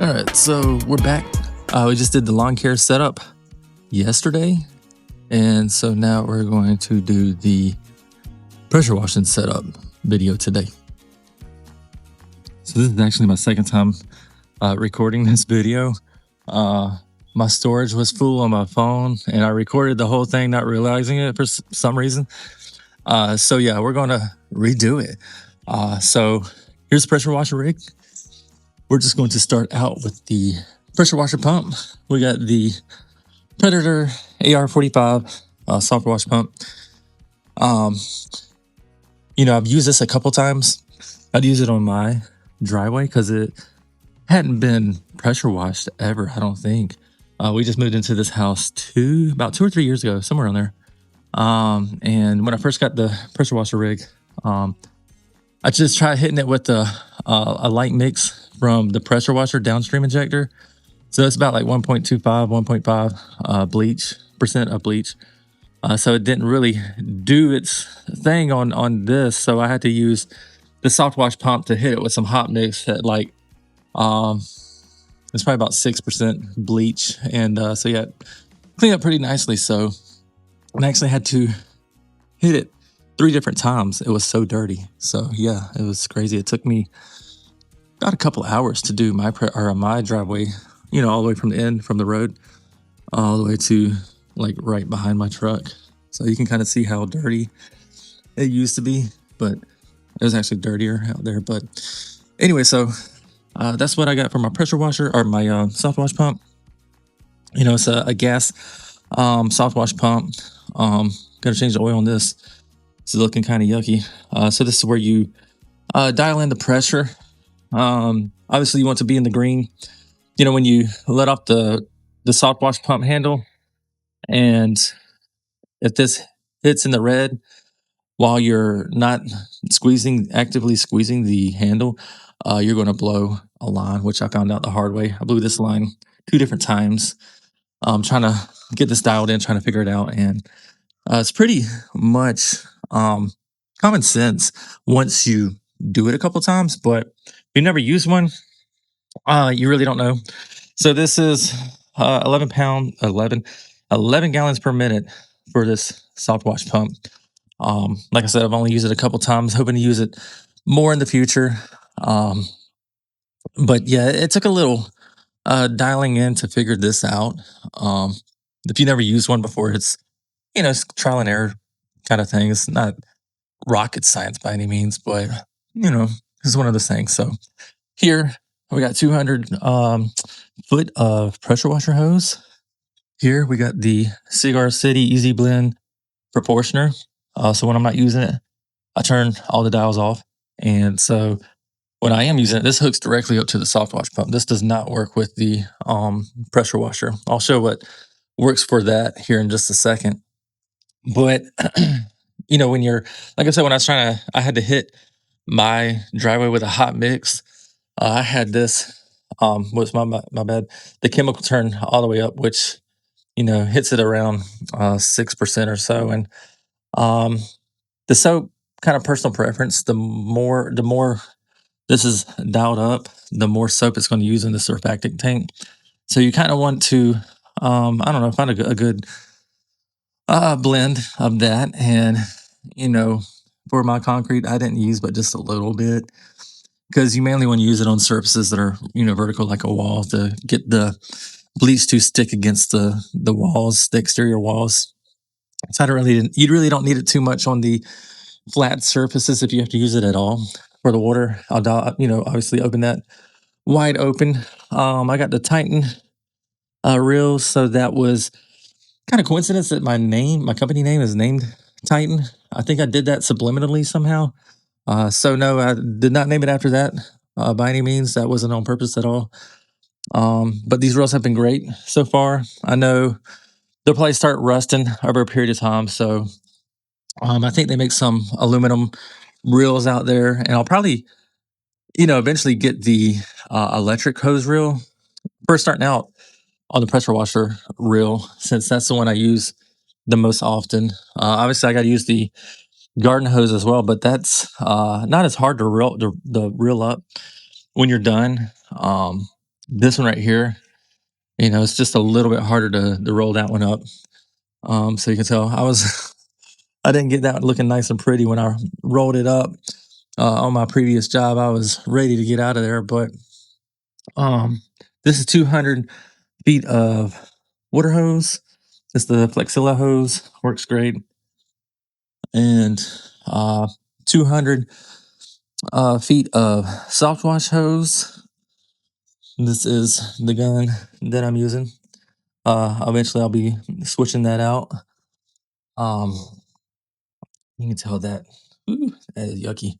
All right, so we're back. We just did the lawn care setup yesterday, and so now we're going to do the pressure washing setup video today. So this is actually my second time recording this video. My storage was full on my phone, and I recorded the whole thing not realizing it for some reason. So yeah, we're going to redo it. So here's the pressure washer rig. We're just going to start out with the pressure washer pump. We got the Predator AR45 soft wash pump. I've used this a couple times. I'd use it on my driveway because it hadn't been pressure washed ever, I don't think. We just moved into this house about 2 or 3 years ago, somewhere around there. And when I first got the pressure washer rig, I just tried hitting it with a light mix from the pressure washer downstream injector. So it's about like 1.5 percent of bleach. So it didn't really do its thing on this. So I had to use the soft wash pump to hit it with some hot mix at like, it's probably about 6% bleach. And so yeah, cleaned up pretty nicely. So I actually had to hit it 3 different times. It was so dirty. So yeah, it was crazy. It took me about a couple hours to do my driveway, all the way from the road, all the way to like right behind my truck. So you can kind of see how dirty it used to be, but it was actually dirtier out there. But anyway, so that's what I got for my pressure washer or my soft wash pump. It's a gas soft wash pump. Got to change the oil on this. It's looking kind of yucky. So this is where you dial in the pressure. Obviously you want to be in the green, when you let off the soft wash pump handle, and if this hits in the red while you're not actively squeezing the handle, you're going to blow a line, which I found out the hard way. I blew this line 2 different times, trying to get this dialed in, trying to figure it out. And it's pretty much common sense once you do it a couple times, but if you never use one, you really don't know. So this is 11 gallons per minute for this soft wash pump. Like I said, I've only used it a couple times, hoping to use it more in the future. But yeah, it took a little dialing in to figure this out. If you never used one before, it's trial and error kind of thing. It's not rocket science by any means, but it's one of those things. So here we got 200 foot of pressure washer hose. Here we got the Cigar City Easy Blend proportioner. So when I'm not using it, I turn all the dials off. And so when I am using it, this hooks directly up to the soft wash pump. This does not work with the pressure washer. I'll show what works for that here in just a second. But when you're, like I said, when I had to hit my driveway with a hot mix. I had this, what's my bad, the chemical turn all the way up, which, hits it around 6% or so. And the soap, kind of personal preference, the more this is dialed up, the more soap it's going to use in the surfactant tank. So you kind of want to, find a good blend of that. And, for my concrete, I didn't use but just a little bit, because you mainly want to use it on surfaces that are, vertical, like a wall, to get the bleach to stick against the walls, the exterior walls. So you really don't need it too much on the flat surfaces if you have to use it at all. For the water, I'll obviously open that wide open. I got the Titan reels, so that was kind of coincidence that my company name is named Titan. I think I did that subliminally somehow. So no, I did not name it after that by any means. That wasn't on purpose at all. But these reels have been great so far. I know they'll probably start rusting over a period of time. So I think they make some aluminum reels out there, and I'll probably, eventually get the electric hose reel. First starting out on the pressure washer reel, since that's the one I use the most often. Obviously I got to use the garden hose as well, but that's not as hard to reel up when you're done. This one right here, it's just a little bit harder to roll that one up. So you can tell I didn't get that looking nice and pretty when I rolled it up on my previous job. I was ready to get out of there, but um, this is 200 feet of water hose. It's the Flexilla hose, works great, and 200 feet of soft wash hose. This is the gun that I'm using. Eventually, I'll be switching that out. Um, you can tell that, ooh, that is yucky.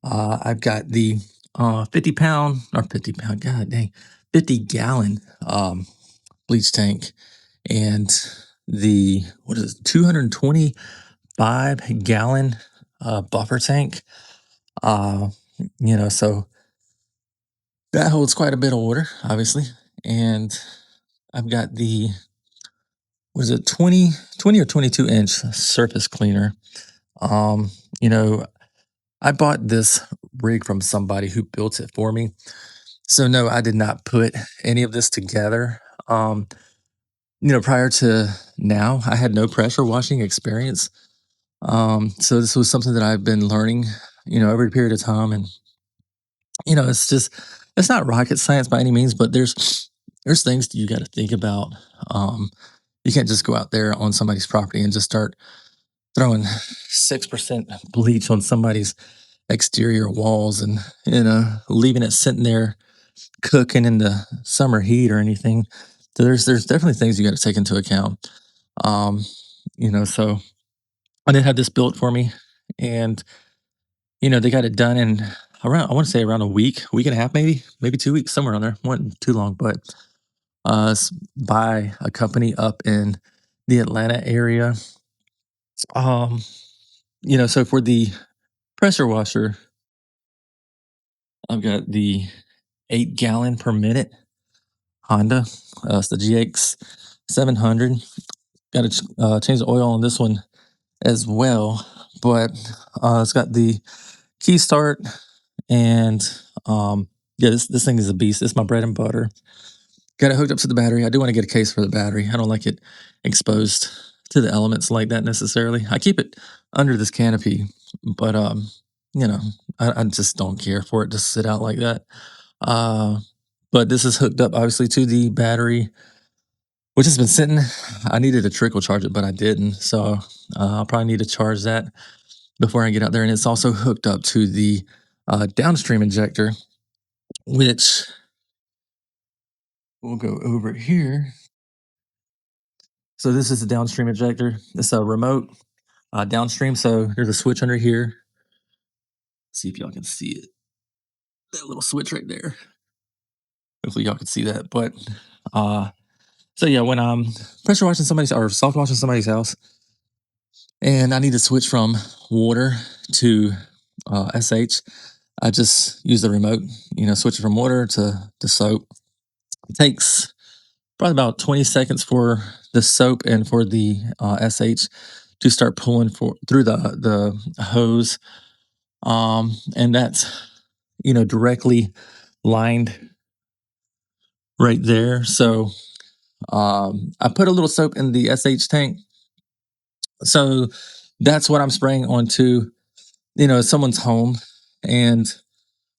I've got the 50 pound or 50 pound, god dang, 50 gallon bleach tank and the, what is it, 225 gallon buffer tank. Uh, so that holds quite a bit of water, obviously. And I've got the, what is it, 20 or 22-inch surface cleaner. Um, you know, I bought this rig from somebody who built it for me. So no, I did not put any of this together. Um, Prior to now, I had no pressure washing experience. So this was something that I've been learning, every period of time. And, it's just, it's not rocket science by any means, but there's things that you got to think about. Um, you can't just go out there on somebody's property and just start throwing 6% bleach on somebody's exterior walls and, leaving it sitting there cooking in the summer heat or anything. So there's definitely things you got to take into account. Um, so I did have this built for me, and they got it done in around, I want to say around a week and a half, maybe 2 weeks, somewhere on there. wasn't too long, but by a company up in the Atlanta area. Um, so for the pressure washer, I've got the 8 gallon per minute Honda. It's the GX 700. Got to change the oil on this one as well, but it's got the key start and yeah, this thing is a beast. It's my bread and butter. Got it hooked up to the battery. I do want to get a case for the battery. I don't like it exposed to the elements like that necessarily. I keep it under this canopy, but you know, I just don't care for it to sit out like that. Uh, but this is hooked up obviously to the battery, which has been sitting. I needed to trickle charge it, but I didn't. So I'll probably need to charge that before I get out there. And it's also hooked up to the downstream injector, which we'll go over here. So this is the downstream injector. It's a remote downstream. So there's a switch under here. See if y'all can see it. That little switch right there. Hopefully y'all can see that. But so yeah, when I'm pressure washing somebody's or soft washing somebody's house, and I need to switch from water to SH, I just use the remote. Switch it from water to soap. It takes probably about 20 seconds for the soap and for the SH to start pulling through the hose, and that's directly lined right there. So I put a little soap in the SH tank, so that's what I'm spraying onto someone's home, and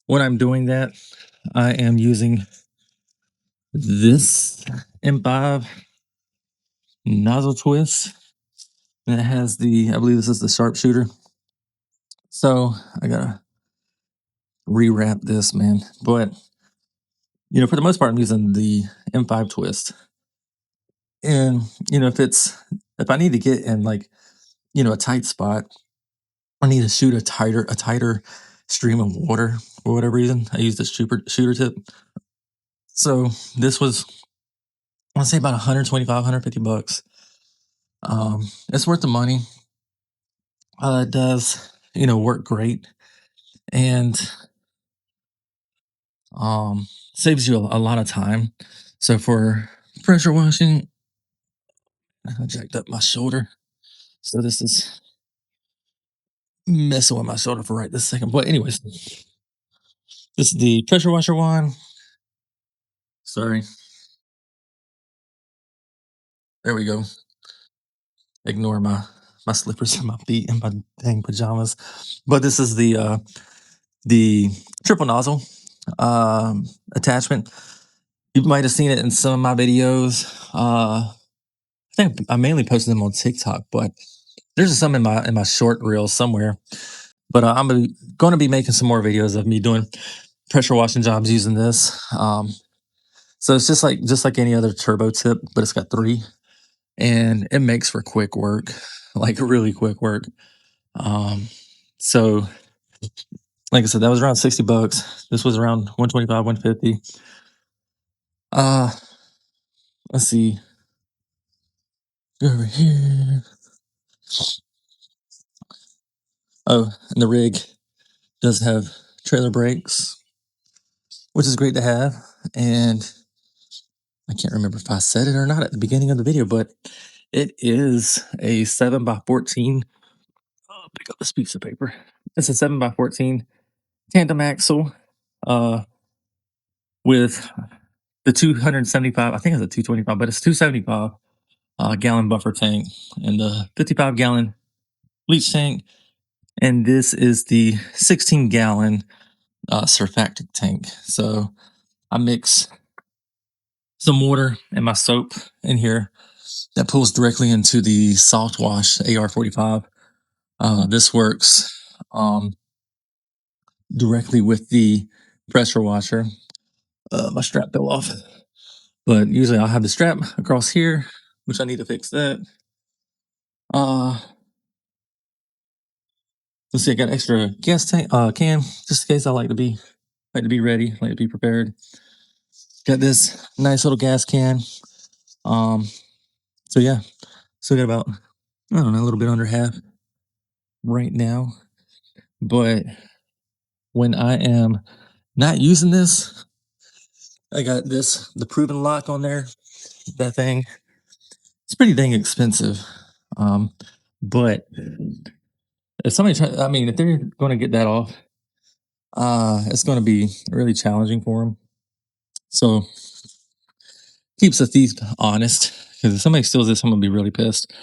when I'm doing that, I am using this M5 nozzle twist. And it has I believe this is the sharpshooter. So I gotta rewrap this, man. But for the most part, I'm using the M5 twist. And if I need to get in like a tight spot, I need to shoot a tighter stream of water for whatever reason. I use the shooter tip. So this was, I want to say about 125, 150 bucks. It's worth the money. It does, work great, and saves you a lot of time. So for pressure washing, I jacked up my shoulder. So this is messing with my shoulder for right this second. But anyways, this is the pressure washer one. Sorry. There we go. Ignore my slippers and my feet and my dang pajamas. But this is the triple nozzle attachment. You might have seen it in some of my videos. I think I mainly posted them on TikTok, but there's some in my short reels somewhere. But I'm going to be making some more videos of me doing pressure washing jobs using this. So it's just like any other turbo tip, but it's got three, and it makes for quick work, like really quick work. Um, so like I said, that was around $60. This was around 125, 150. Uh, let's see. Go over here. Oh, and the rig does have trailer brakes, which is great to have. And I can't remember if I said it or not at the beginning of the video, but it is a 7x14. Oh, pick up this piece of paper. It's a 7x14 tandem axle with the 275, I think it's a 225, but it's 275 gallon buffer tank and the 55-gallon bleach tank. And this is the 16-gallon surfactant tank. So I mix some water and my soap in here that pulls directly into the soft wash AR45. This works directly with the pressure washer. My strap fell off, but usually I'll have the strap across here, which I need to fix that. Uh, let's see, I got extra gas tank can just in case I like to be ready, like to be prepared. Got this nice little gas can. Um, so yeah, still got about I don't know a little bit under half right now, but when I am not using this, I got the proven lock on there. That thing, it's pretty dang expensive. Um, but if I mean, if they're going to get that off, it's going to be really challenging for them. So keeps the thief honest. Because if somebody steals this, I'm gonna be really pissed.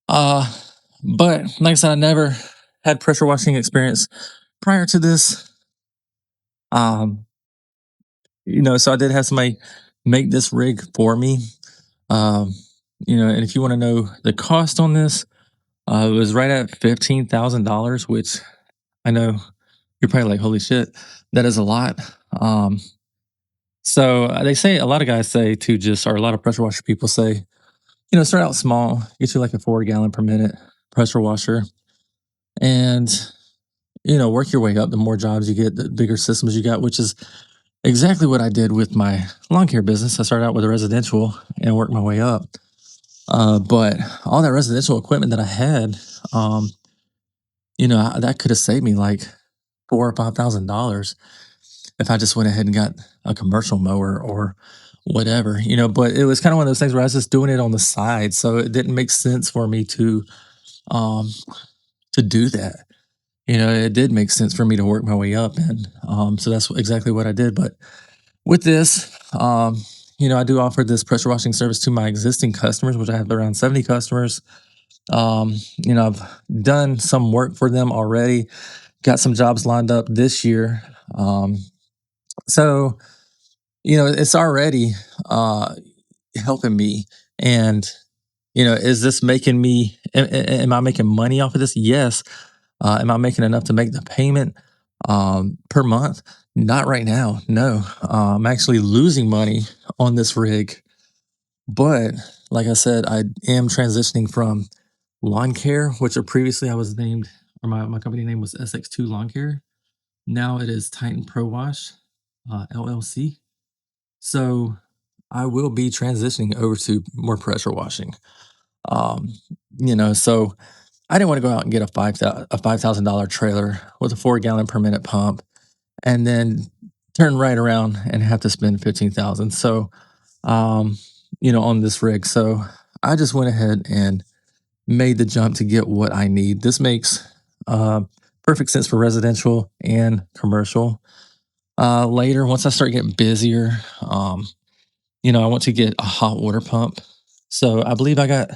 Uh, but like I said, I never had pressure washing experience prior to this. Um, so I did have somebody make this rig for me. Um, and if you want to know the cost on this, it was right at $15,000, which I know you're probably like, holy shit, that is a lot. Um, so they say a lot of guys say to just, or a lot of pressure washer people say, start out small, get you like a 4 gallon per minute pressure washer, and work your way up. The more jobs you get, the bigger systems you got, which is exactly what I did with my lawn care business. I started out with a residential and worked my way up. But all that residential equipment that I had, that could have saved me like $4,000 or $5,000 if I just went ahead and got a commercial mower or whatever. But it was kind of one of those things where I was just doing it on the side, so it didn't make sense for me um, to do that. It did make sense for me to work my way up, and so that's exactly what I did. But with this, I do offer this pressure washing service to my existing customers, which I have around 70 customers. I've done some work for them already, got some jobs lined up this year. So, it's already helping me. And, is this making me, am I making money off of this? Yes. Am I making enough to make the payment per month? Not right now. No. I'm actually losing money on this rig. But like I said, I am transitioning from lawn care, which previously I was named, or my company name was SX2 Lawn Care. Now it is Titan Pro Wash LLC. So I will be transitioning over to more pressure washing. Um, so I didn't want to go out and get a $5,000 trailer with a 4 gallon per minute pump and then turn right around and have to spend 15,000. So, on this rig. So I just went ahead and made the jump to get what I need. This makes uh, perfect sense for residential and commercial. Later, once I start getting busier, I want to get a hot water pump. So I believe I got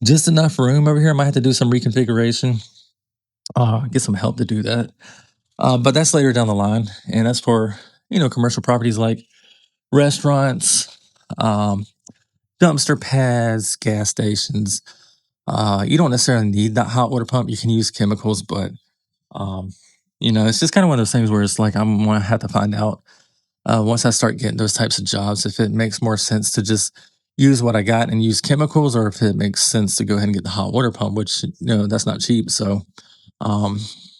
just enough room over here. I might have to do some reconfiguration, get some help to do that. But that's later down the line, and that's for commercial properties like restaurants, um, dumpster pads, gas stations. You don't necessarily need that hot water pump. You can use chemicals, but um, it's just kind of one of those things where it's like I'm gonna have to find out once I start getting those types of jobs if it makes more sense to just use what I got and use chemicals, or if it makes sense to go ahead and get the hot water pump, which that's not cheap. So um,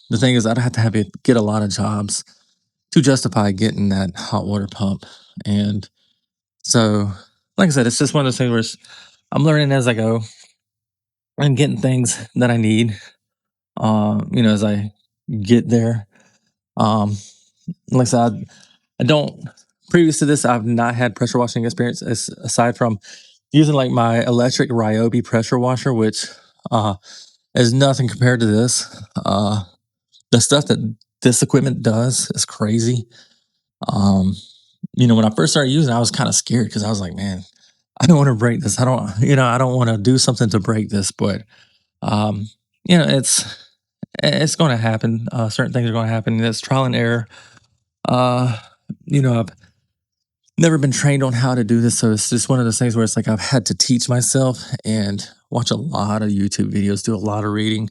the thing is, I'd have to have it get a lot of jobs to justify getting that hot water pump, and so like I said, it's just one of those things where I'm learning as I go and getting things that I need. As I get there. Um, like I said, I don't. Previous to this, I've not had pressure washing experience aside from using like my electric Ryobi pressure washer, which uh, is nothing compared to this. The stuff that this equipment does is crazy. Um, when I first started using it, I was kind of scared because I was like, man, I don't want to break this. I don't want to do something to break this, but um, it's going to happen. Certain things are going to happen. It's trial and error. Uh, I've never been trained on how to do this, so it's just one of those things where it's like I've had to teach myself and watch a lot of YouTube videos, do a lot of reading.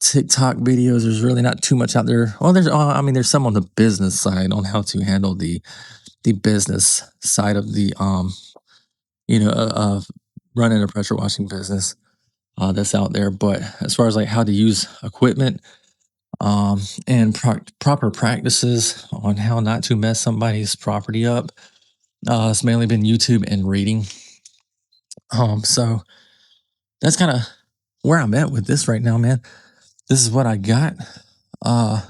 TikTok videos. There's really not too much out there. Well, there's some on the business side on how to handle the business side of the of running a pressure washing business that's out there. But as far as like how to use equipment, and proper practices on how not to mess somebody's property up. It's mainly been YouTube and reading. So that's kind of where I'm at with this right now, man. This is what I got. Uh,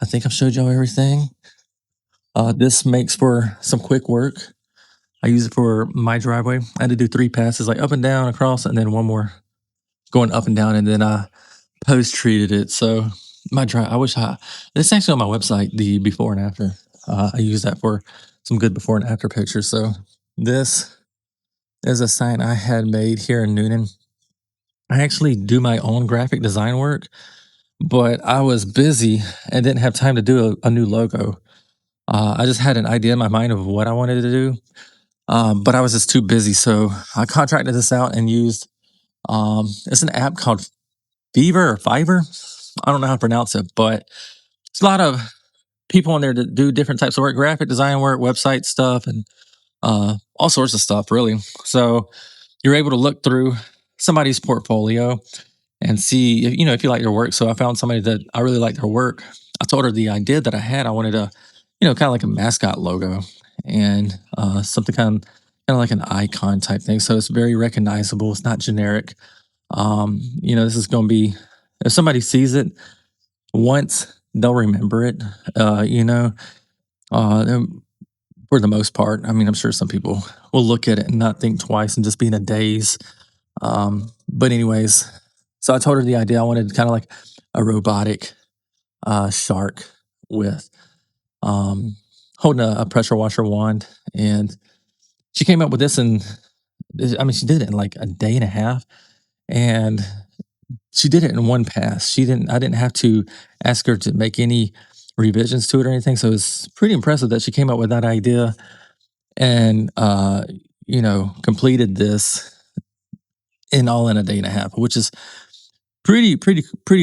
I think I've showed y'all everything. This makes for some quick work. I use it for my driveway. I had to do 3 passes, like up and down, across, and then one more going up and down, and then I post treated it. So my drive, I wish I. It's actually on my website, the before and after. I use that for some good before and after pictures. So this is a sign I had made here in Noonan. I actually do my own graphic design work, but I was busy and didn't have time to do a new logo. I just had an idea in my mind of what I wanted to do, but I was just too busy. So I contracted this out and used it's an app called Fever or Fiverr. I don't know how to pronounce it, but it's a lot of people on there that do different types of work, graphic design work, website stuff, and all sorts of stuff, really. So you're able to look through somebody's portfolio and see, if you like their work. So I found somebody that I really liked their work. I told her the idea that I had. I wanted a, kind of like a mascot logo and something kind of like an icon type thing. So it's very recognizable. It's not generic. This is going to be if somebody sees it once, they'll remember it. And for the most part. I mean, I'm sure some people will look at it and not think twice and just be in a daze. But anyways, so I told her the idea. I wanted kind of like a robotic shark with um, holding a pressure washer wand, and she came up with this. And I mean, she did it in like a day and a half, and she did it in one pass. She didn't. I didn't have to ask her to make any revisions to it or anything. So it's pretty impressive that she came up with that idea and completed this in a day and a half, which is pretty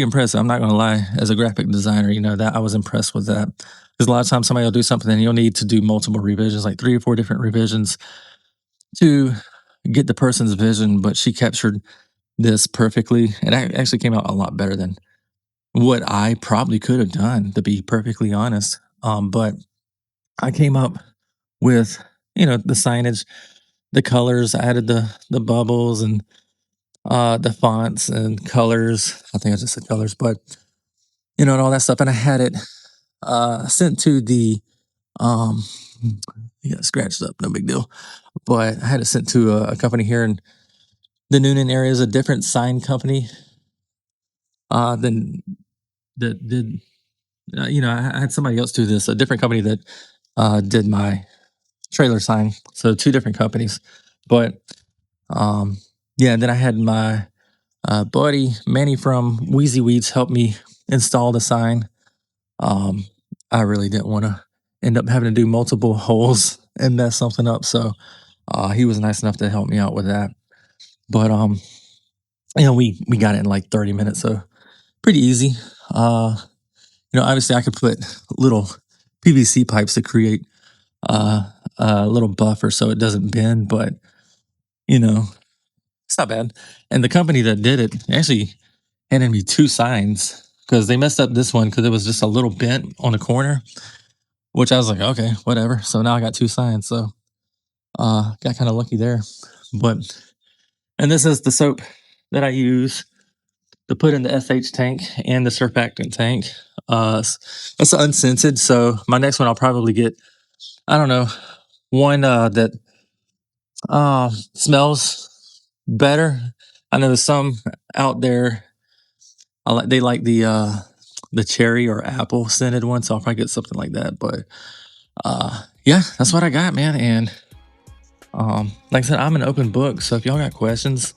impressive. I'm not gonna lie. As a graphic designer, that I was impressed with that because a lot of times somebody will do something and you'll need to do multiple revisions, like 3 or 4 different revisions to get the person's vision. But she captured this perfectly. It actually came out a lot better than what I probably could have done, to be perfectly honest. But I came up with the signage, the colors. I added the bubbles and the fonts and colors. I think I just said colors, but and all that stuff. And I had it sent to the um yeah, scratched up, no big deal. But I had it sent to a company here in the Noonan area. Is a different sign company than that did. I had somebody else do this, a different company that did my trailer sign. So two different companies, but um, yeah. And then I had my buddy Manny from Wheezy Weeds help me install the sign. Um, I really didn't want to end up having to do multiple holes and mess something up, so he was nice enough to help me out with that. But we got it in like 30 minutes, so pretty easy. Uh, Obviously I could put little PVC pipes to create a little buffer so it doesn't bend, but you know, it's not bad. And the company that did it actually handed me two signs because they messed up this one because it was just a little bent on the corner, which I was like, okay, whatever. So now I got two signs. So got kind of lucky there. But and this is the soap that I use to put in the SH tank and the surfactant tank. It's unscented. So my next one I'll probably get, I don't know, one that smells better. I know there's some out there. They like the cherry or apple scented one, so I'll probably get something like that. But yeah, that's what I got, man. And like I said, I'm an open book. So if y'all got questions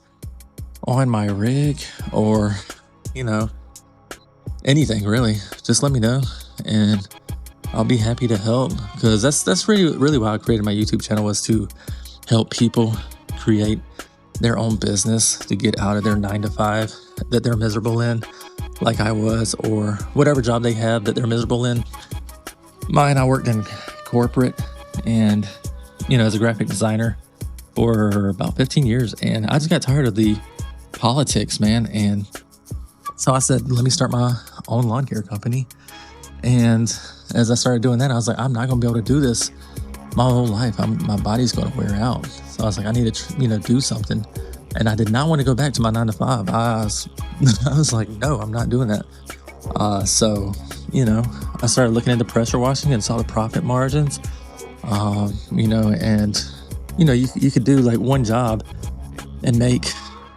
on my rig or you know anything really, just let me know, and I'll be happy to help. Because that's really why I created my YouTube channel, was to help people create their own business, to get out of their 9 to 5 that they're miserable in, like I was, or whatever job they have that they're miserable in. Mine, I worked in corporate and, as a graphic designer for about 15 years. And I just got tired of the politics, man. And so I said, let me start my own lawn care company. And as I started doing that, I was like, I'm not going to be able to do this my whole life. My body's going to wear out. So I was like, I need to, do something. And I did not want to go back to my 9 to 5. I was like, no, I'm not doing that. So, I started looking into pressure washing and saw the profit margins. And you could do like one job and make,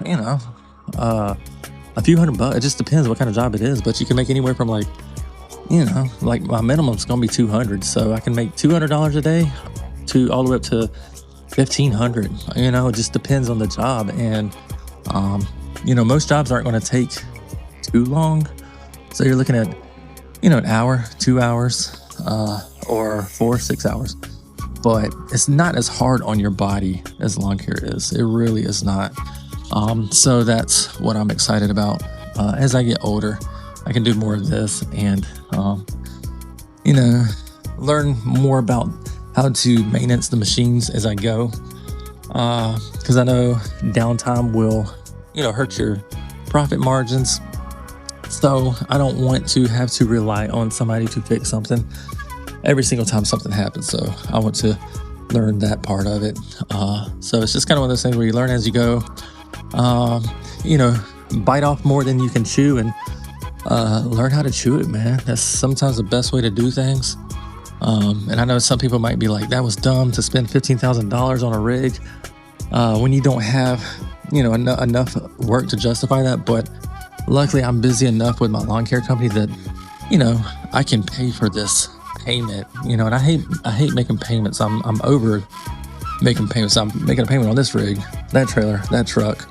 a few $100. It just depends what kind of job it is, but you can make anywhere from like my minimum's gonna be 200, so I can make $200 a day to all the way up to 1,500. It just depends on the job, and most jobs aren't going to take too long, so you're looking at an hour, 2 hours, or 4 6 hours. But it's not as hard on your body as lawn care is. It really is not. So that's what I'm excited about. As I get older, I can do more of this and, learn more about how to maintenance the machines as I go. Because I know downtime will, hurt your profit margins. So I don't want to have to rely on somebody to fix something every single time something happens. So I want to learn that part of it. So it's just kind of one of those things where you learn as you go. Bite off more than you can chew, and learn how to chew it, man. That's sometimes the best way to do things. And I know some people might be like, that was dumb to spend $15,000 on a rig when you don't have, enough work to justify that. But luckily, I'm busy enough with my lawn care company that, I can pay for this payment. And I hate making payments. I'm over making payments. I'm making a payment on this rig, that trailer, that truck,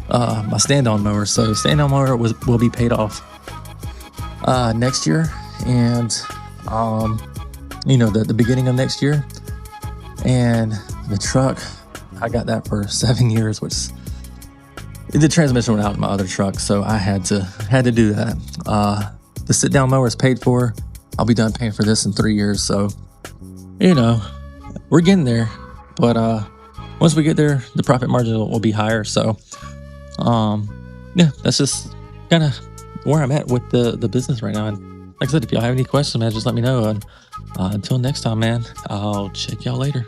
my stand-on mower. So stand-on mower will be paid off next year, and the beginning of next year. And the truck, I got that for 7 years, which the transmission went out in my other truck, so I had to do that. The sit-down mower is paid for. I'll be done paying for this in 3 years, so we're getting there. But once we get there, the profit margin will be higher. So yeah, that's just kind of where I'm at with the business right now. And like I said, if y'all have any questions, man, just let me know. And until next time, man, I'll check y'all later.